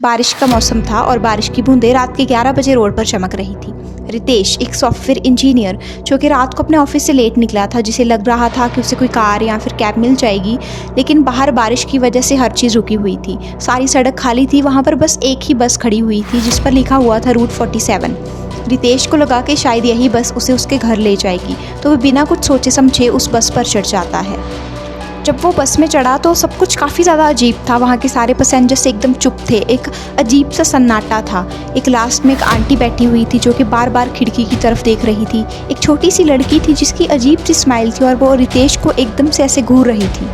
बारिश का मौसम था और बारिश की बूंदें रात के 11 बजे रोड पर चमक रही थी। रितेश एक सॉफ्टवेयर इंजीनियर जो कि रात को अपने ऑफिस से लेट निकला था, जिसे लग रहा था कि उसे कोई कार या फिर कैब मिल जाएगी, लेकिन बाहर बारिश की वजह से हर चीज़ रुकी हुई थी। सारी सड़क खाली थी, वहाँ पर बस एक ही बस खड़ी हुई थी जिस पर लिखा हुआ था रूट 47। रितेश को लगा कि शायद यही बस उसे उसके घर ले जाएगी, तो वह बिना कुछ सोचे समझे उस बस पर चढ़ जाता है। जब वो बस में चढ़ा तो सब कुछ काफ़ी ज़्यादा अजीब था। वहाँ के सारे पैसेंजर्स एकदम चुप थे, एक अजीब सा सन्नाटा था। एक लास्ट में एक आंटी बैठी हुई थी जो कि बार बार खिड़की की तरफ देख रही थी। एक छोटी सी लड़की थी जिसकी अजीब सी स्माइल थी और वो रितेश को एकदम से ऐसे घूर रही थी।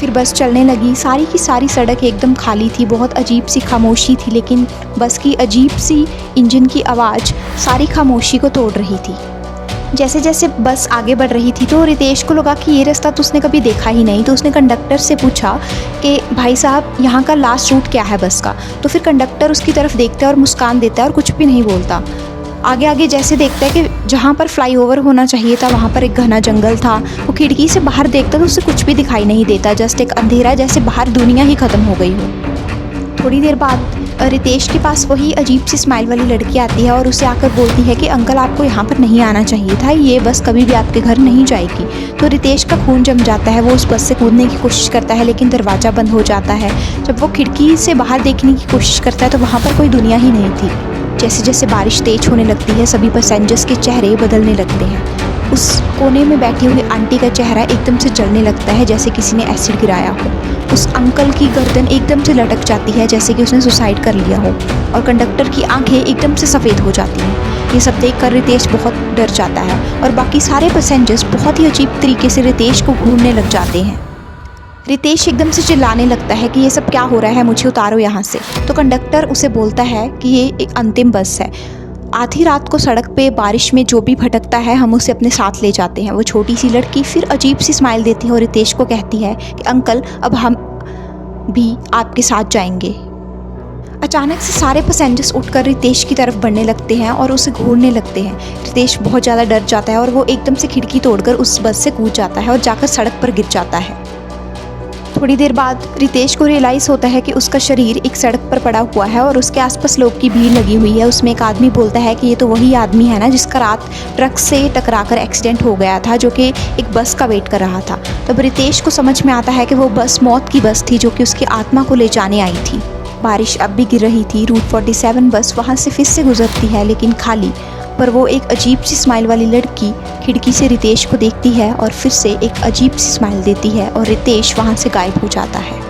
फिर बस चलने लगी। सारी की सारी सड़क एकदम खाली थी, बहुत अजीब सी खामोशी थी, लेकिन बस की अजीब सी इंजन की आवाज़ सारी खामोशी को तोड़ रही थी। जैसे जैसे बस आगे बढ़ रही थी तो रितेश को लगा कि ये रास्ता तो उसने कभी देखा ही नहीं। तो उसने कंडक्टर से पूछा कि भाई साहब, यहाँ का लास्ट रूट क्या है बस का। तो फिर कंडक्टर उसकी तरफ देखता है और मुस्कान देता है और कुछ भी नहीं बोलता। आगे आगे जैसे देखता है कि जहाँ पर फ्लाईओवर होना चाहिए था वहाँ पर एक घना जंगल था। वो खिड़की से बाहर देखता तो उसे कुछ भी दिखाई नहीं देता, जस्ट एक अंधेरा, जैसे बाहर दुनिया ही ख़त्म हो गई हो। थोड़ी देर बाद रितेश के पास वही अजीब सी स्माइल वाली लड़की आती है और उसे आकर बोलती है कि अंकल, आपको यहाँ पर नहीं आना चाहिए था, ये बस कभी भी आपके घर नहीं जाएगी। तो रितेश का खून जम जाता है। वो उस बस से कूदने की कोशिश करता है लेकिन दरवाज़ा बंद हो जाता है। जब वो खिड़की से बाहर देखने की कोशिश करता है तो वहाँ पर कोई दुनिया ही नहीं थी। जैसे जैसे बारिश तेज होने लगती है सभी पैसेंजर्स के चेहरे बदलने लगते हैं। उस कोने में बैठी हुई आंटी का चेहरा एकदम से जलने लगता है जैसे किसी ने एसिड गिराया हो। उस अंकल की गर्दन एकदम से लटक जाती है जैसे कि उसने सुसाइड कर लिया हो, और कंडक्टर की आंखें एकदम से सफ़ेद हो जाती हैं। ये सब देखकर रितेश बहुत डर जाता है और बाकी सारे पैसेंजर्स बहुत ही अजीब तरीके से रितेश को घूरने लग जाते हैं। रितेश एकदम से चिल्लाने लगता है कि ये सब क्या हो रहा है, मुझे उतारो यहाँ से। तो कंडक्टर उसे बोलता है कि ये एक अंतिम बस है, आधी रात को सड़क पे बारिश में जो भी भटकता है हम उसे अपने साथ ले जाते हैं। वो छोटी सी लड़की फिर अजीब सी स्माइल देती है और रितेश को कहती है कि अंकल, अब हम भी आपके साथ जाएंगे। अचानक से सारे पैसेंजर्स उठकर रितेश की तरफ बढ़ने लगते हैं और उसे घूरने लगते हैं। रितेश बहुत ज़्यादा डर जाता है और वो एकदम से खिड़की तोड़कर उस बस से कूद जाता है और जाकर सड़क पर गिर जाता है। थोड़ी देर बाद रितेश को रियलाइज़ होता है कि उसका शरीर एक सड़क पर पड़ा हुआ है और उसके आसपास लोग की भीड़ लगी हुई है। उसमें एक आदमी बोलता है कि ये तो वही आदमी है ना जिसका रात ट्रक से टकराकर एक्सीडेंट हो गया था, जो कि एक बस का वेट कर रहा था। तब रितेश को समझ में आता है कि वो बस मौत की बस थी जो कि उसकी आत्मा को ले जाने आई थी। बारिश अब भी गिर रही थी। रूट 47 बस वहाँ से फिर से गुजरती है लेकिन खाली, पर वो एक अजीब सी स्माइल वाली लड़की खिड़की से रितेश को देखती है और फिर से एक अजीब सी स्माइल देती है और रितेश वहाँ से गायब हो जाता है।